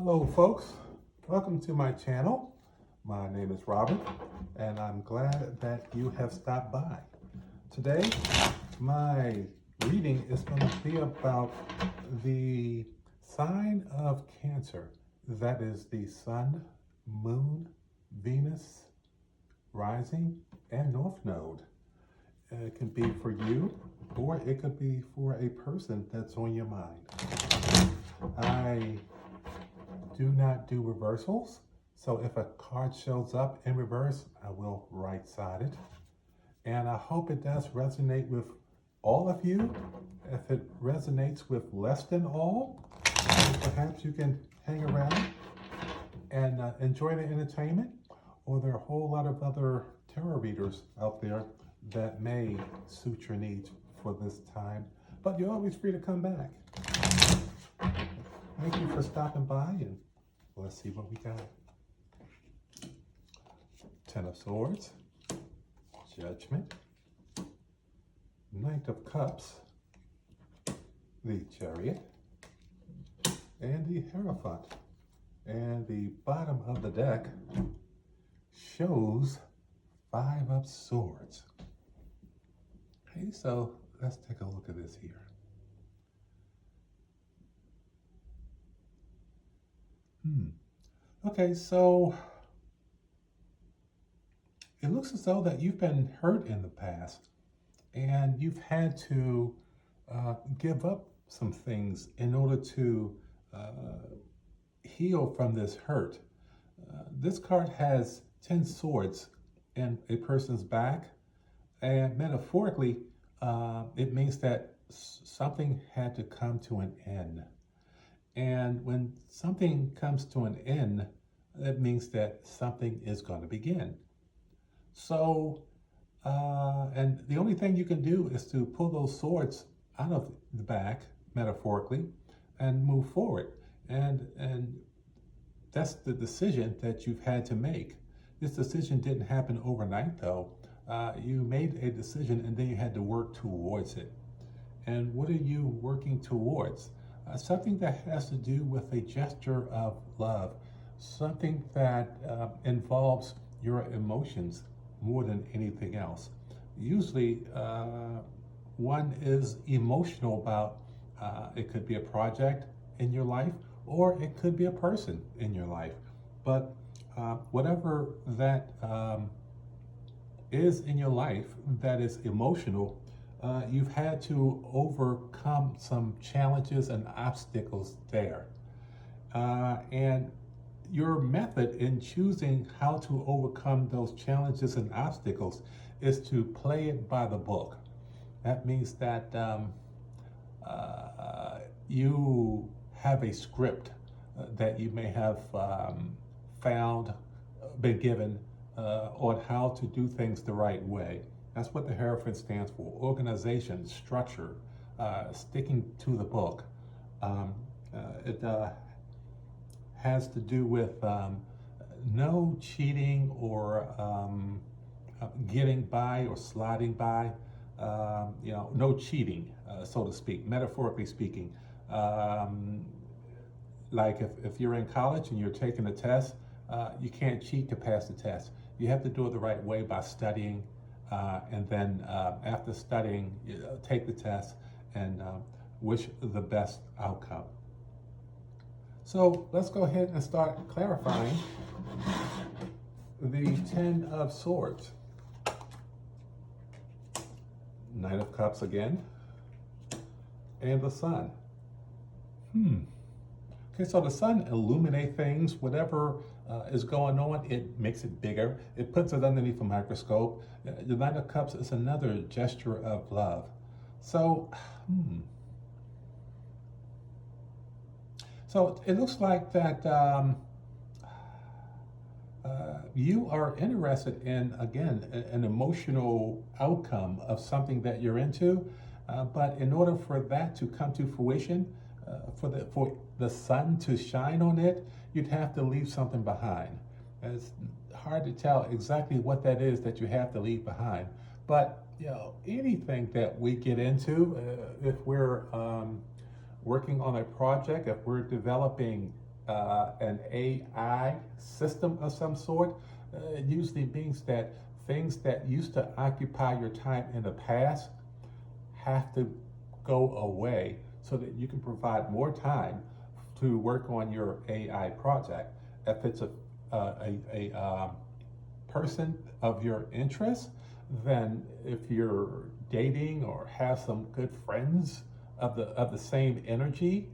Hello folks, welcome to my channel. My name is Robert and I'm glad that you have stopped by. Today my reading is going to be about the sign of Cancer. That is the Sun, Moon, Venus, Rising, and North Node. It can be for you or it could be for a person that's on your mind. I do not do reversals, so if a card shows up in reverse, I will right-side it. And I hope it does resonate with all of you. If it resonates with less than all, perhaps you can hang around and enjoy the entertainment, or there are a whole lot of other tarot readers out there that may suit your needs for this time, but you're always free to come back. Thank you for stopping by, and let's see what we got. Ten of Swords, Judgment, Knight of Cups, the Chariot, and the Hierophant. And the bottom of the deck shows Five of Swords. Okay, so let's take a look at this here. Okay, so it looks as though that you've been hurt in the past and you've had to give up some things in order to heal from this hurt. This card has 10 swords in a person's back, and metaphorically, it means that something had to come to an end. And when something comes to an end, that means that something is going to begin. So, and the only thing you can do is to pull those swords out of the back, metaphorically, and move forward. And that's the decision that you've had to make. This decision didn't happen overnight, though. You made a decision and then you had to work towards it. And what are you working towards? Something that has to do with a gesture of love, something that involves your emotions more than anything else. Usually, one is emotional about, it could be a project in your life, or it could be a person in your life. But whatever that is in your life that is emotional, you've had to overcome some challenges and obstacles there. And your method in choosing how to overcome those challenges and obstacles is to play it by the book. That means that you have a script that you may have been given on how to do things the right way. That's what the Hierophant stands for: organization, structure, sticking to the book. It has to do with no cheating or getting by or sliding by. No cheating, so to speak, metaphorically speaking. Like if you're in college and you're taking a test, you can't cheat to pass the test. You have to do it the right way by studying, and then after studying, take the test and wish the best outcome. So let's go ahead and start clarifying the 10 of Swords. Knight of Cups again, and the Sun. Okay, so the sun illuminates things. Whatever is going on, it makes it bigger. It puts it underneath a microscope. The Knight of Cups is another gesture of love. So, so it looks like that you are interested in, again, an emotional outcome of something that you're into. But in order for that to come to fruition, for the sun to shine on it, you'd have to leave something behind. It's hard to tell exactly what that is that you have to leave behind. But anything that we get into, if we're working on a project, if we're developing an AI system of some sort, it usually means that things that used to occupy your time in the past have to go away so that you can provide more time to work on your AI project. If it's a person of your interest, then if you're dating or have some good friends of the same energy,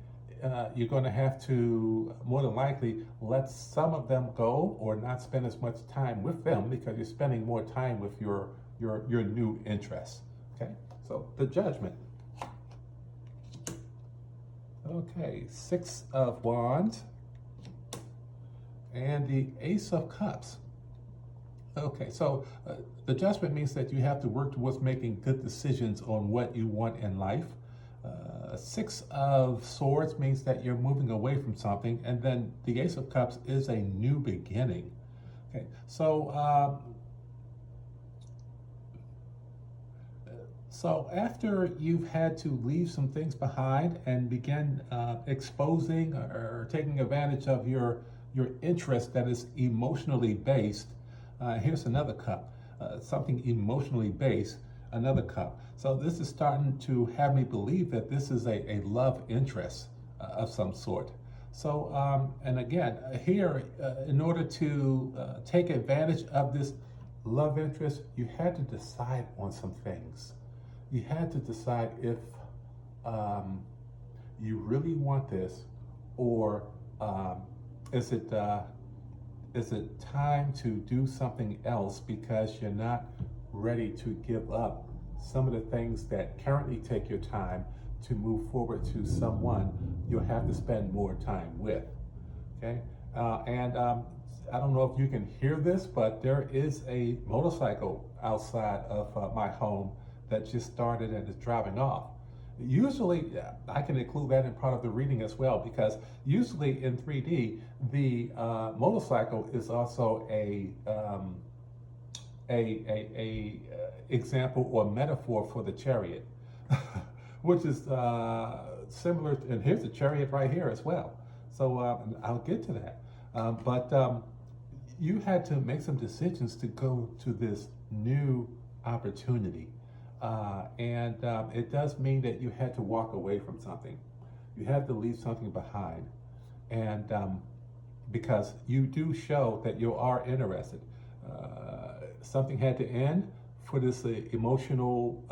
you're going to have to more than likely let some of them go or not spend as much time with them because you're spending more time with your new interests. Okay, so the Judgment. Okay, Six of Wands and the Ace of Cups. Okay, so the Judgment means that you have to work towards making good decisions on what you want in life. Six of Swords means that you're moving away from something, and then the Ace of Cups is a new beginning. Okay, so after you've had to leave some things behind and begin exposing or taking advantage of your interest that is emotionally based, here's another cup, something emotionally based, another cup. So this is starting to have me believe that this is a love interest of some sort. So, and again, here, in order to take advantage of this love interest, you had to decide on some things. You had to decide if you really want this, or is it time to do something else because you're not ready to give up some of the things that currently take your time to move forward to someone you'll have to spend more time with. Okay, and I don't know if you can hear this, but there is a motorcycle outside of my home that just started and is driving off. Usually, I can include that in part of the reading as well, because usually in 3D, the motorcycle is also a example or metaphor for the chariot, which is similar. And here's a chariot right here as well. So I'll get to that. But you had to make some decisions to go to this new opportunity. And it does mean that you had to walk away from something. You had to leave something behind. And because you do show that you are interested. Something had to end for this emotional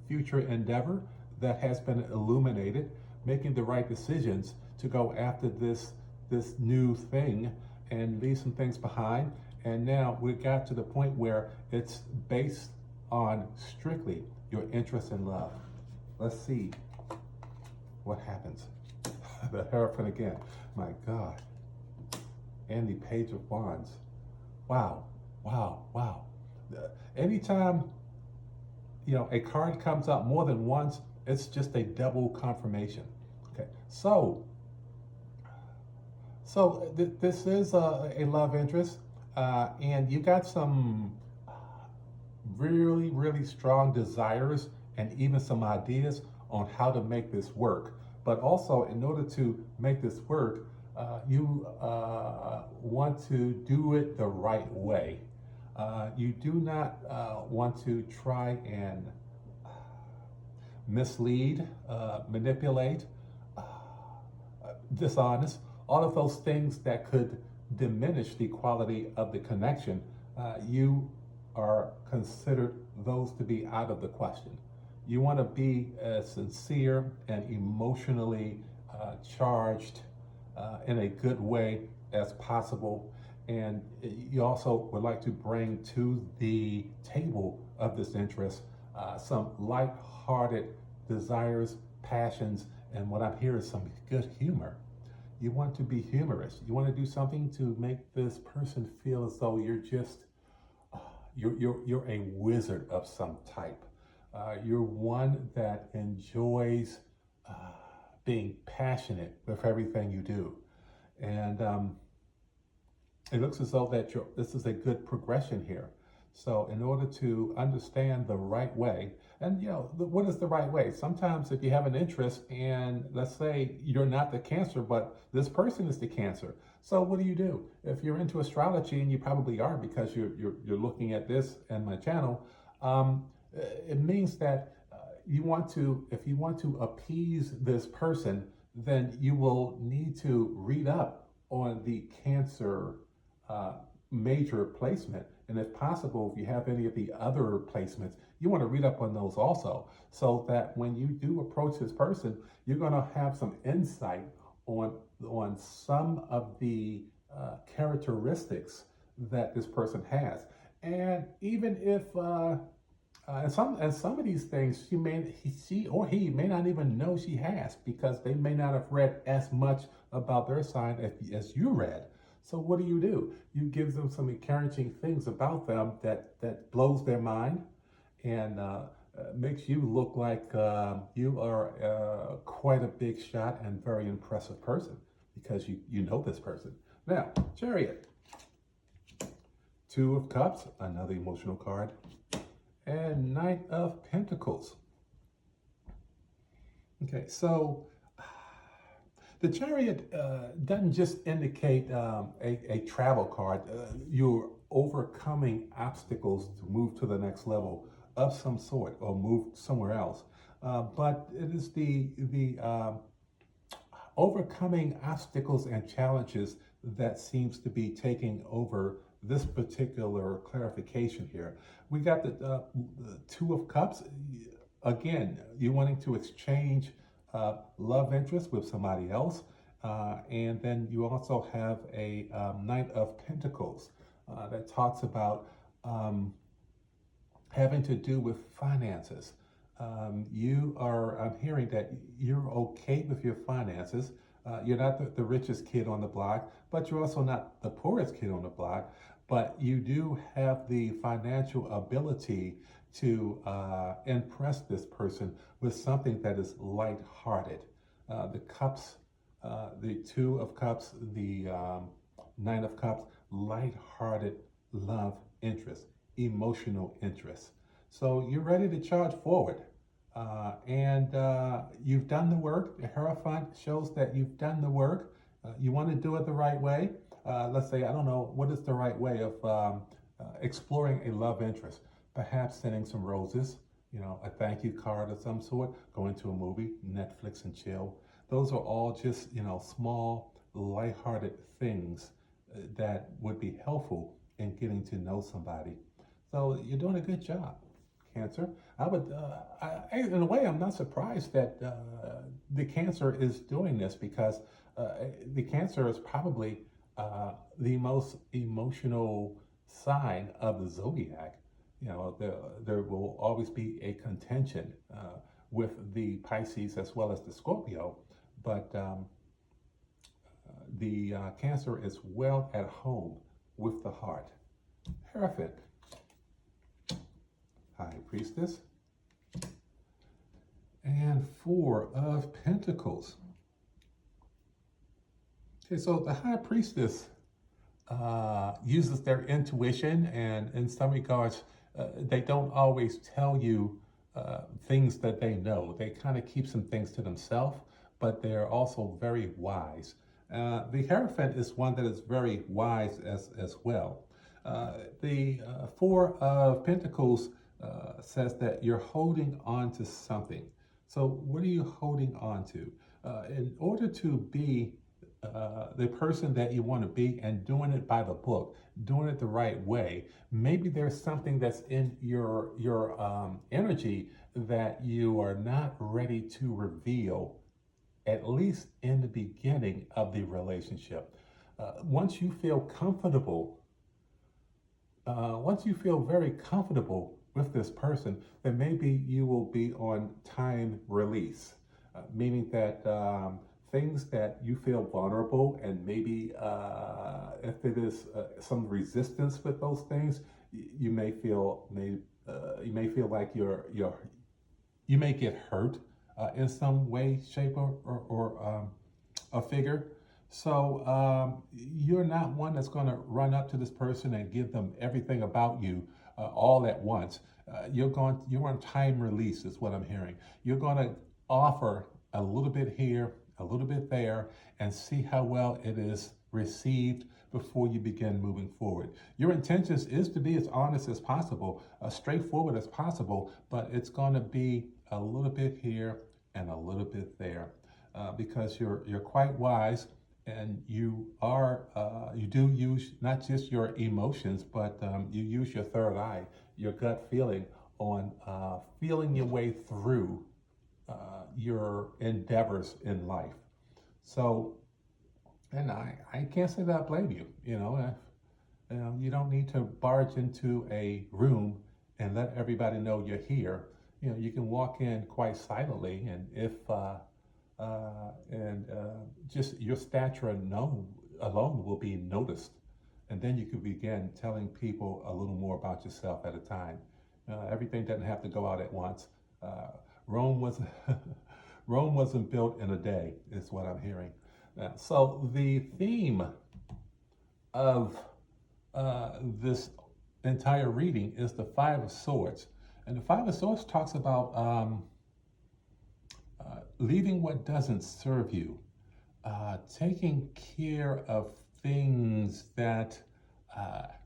future endeavor that has been illuminated, making the right decisions to go after this new thing and leave some things behind. And now we got to the point where it's based on strictly your interest in love. Let's see what happens. The Hierophant again. My God. And the Page of Wands. Wow. Wow. Wow. Anytime, a card comes out more than once, it's just a double confirmation. Okay. So this is a love interest, and you got some really, really strong desires and even some ideas on how to make this work. But also, in order to make this work, you want to do it the right way. You do not want to try and mislead, manipulate, dishonest, all of those things that could diminish the quality of the connection. You are considered those to be out of the question. You want to be as sincere and emotionally charged in a good way as possible. And you also would like to bring to the table of this interest some light-hearted desires, passions, and what I'm hearing is some good humor. You want to be humorous. You want to do something to make this person feel as though you're just you're a wizard of some type. You're one that enjoys being passionate with everything you do, and it looks as though that this is a good progression here. So in order to understand the right way, and what is the right way? Sometimes if you have an interest and let's say you're not the Cancer, but this person is the Cancer. So what do? If you're into astrology, and you probably are because you're looking at this and my channel, it means that if you want to appease this person, then you will need to read up on the Cancer uh, major placement. And if possible, if you have any of the other placements, you want to read up on those also, so that when you do approach this person, you're going to have some insight on some of the characteristics that this person has. And even if and some of these things she or he may not even know she has, because they may not have read as much about their sign as you read. So what do? You give them some encouraging things about them that blows their mind, and makes you look like you are quite a big shot and very impressive person, because you know this person. Now, Chariot, Two of Cups, another emotional card, and Knight of Pentacles. Okay, so the Chariot doesn't just indicate a travel card. You're overcoming obstacles to move to the next level of some sort or move somewhere else. But it is the overcoming obstacles and challenges that seems to be taking over this particular clarification here. We got the Two of Cups. Again, you wanting to exchange love interest with somebody else. And then you also have a Knight of Pentacles that talks about having to do with finances. I'm hearing that you're okay with your finances. You're not the richest kid on the block, but you're also not the poorest kid on the block. But you do have the financial ability to impress this person with something that is lighthearted. The cups, the Two of Cups, the Nine of Cups, lighthearted love interest, emotional interest. So you're ready to charge forward. And you've done the work. The Hierophant shows that you've done the work. You want to do it the right way. Let's say, I don't know, what is the right way of exploring a love interest? Perhaps sending some roses, a thank you card of some sort, going to a movie, Netflix and chill. Those are all just, small, lighthearted things that would be helpful in getting to know somebody. So you're doing a good job, Cancer. In a way, I'm not surprised that the Cancer is doing this, because the Cancer is probably the most emotional sign of the zodiac. There will always be a contention with the Pisces as well as the Scorpio, but the Cancer is well at home with the heart. Hierophant, High Priestess, and Four of Pentacles. Okay, so the High Priestess uses their intuition, and in some regards, they don't always tell you things that they know. They kind of keep some things to themselves, but they're also very wise. The Hierophant is one that is very wise as well. The Four of Pentacles says that you're holding on to something. So what are you holding on to? In order to be the person that you want to be, and doing it by the book, doing it the right way, maybe there's something that's in your energy that you are not ready to reveal, at least in the beginning of the relationship. Once you feel comfortable, once you feel very comfortable with this person, then maybe you will be on time release, meaning that things that you feel vulnerable, and maybe if it is some resistance with those things, you may feel like you may get hurt in some way, shape, or a figure. So you're not one that's going to run up to this person and give them everything about you, all at once. You're on time release, is what I'm hearing. You're going to offer a little bit here, a little bit there, and see how well it is received before you begin moving forward. Your intentions is to be as honest as possible, straightforward as possible, but it's going to be a little bit here and a little bit there, because you're quite wise, and you do use not just your emotions, but you use your third eye, your gut feeling on feeling your way through your endeavors in life. So, and I can't say that I blame you. You don't need to barge into a room and let everybody know you're here. You can walk in quite silently, and if just your stature alone will be noticed, and then you can begin telling people a little more about yourself at a time. Everything doesn't have to go out at once. Rome was Rome wasn't built in a day, is what I'm hearing. So the theme of this entire reading is the Five of Swords. And the Five of Swords talks about leaving what doesn't serve you, taking care of things that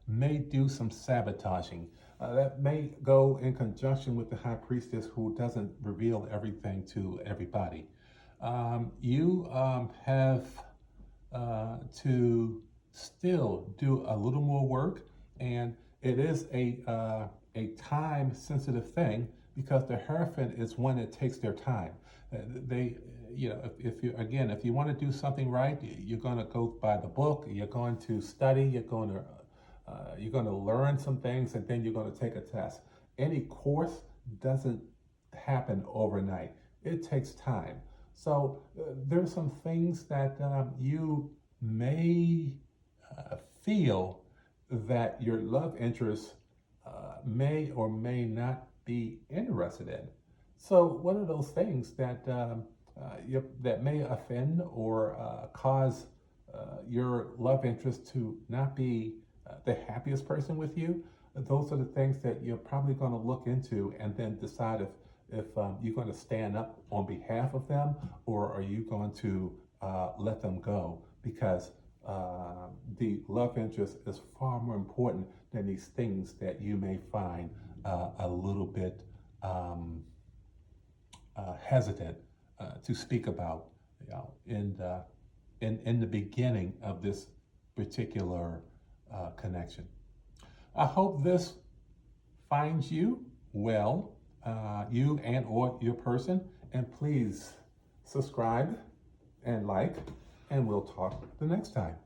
may do some sabotaging. That may go in conjunction with the High Priestess, who doesn't reveal everything to everybody. You have to still do a little more work, and it is a time-sensitive thing, because the Hierophant is one that takes their time. If you want to do something right, you're going to go by the book. You're going to study. You're going to learn some things, and then you're going to take a test. Any course doesn't happen overnight. It takes time. So there's some things that you may feel that your love interest may or may not be interested in. So what are those things that that may offend or cause your love interest to not be the happiest person with you? Those are the things that you're probably going to look into, and then decide if you're going to stand up on behalf of them, or are you going to let them go, because the love interest is far more important than these things that you may find a little bit hesitant to speak about, in the beginning of this particular connection. I hope this finds you well, you and or your person, and please subscribe and like, and we'll talk the next time.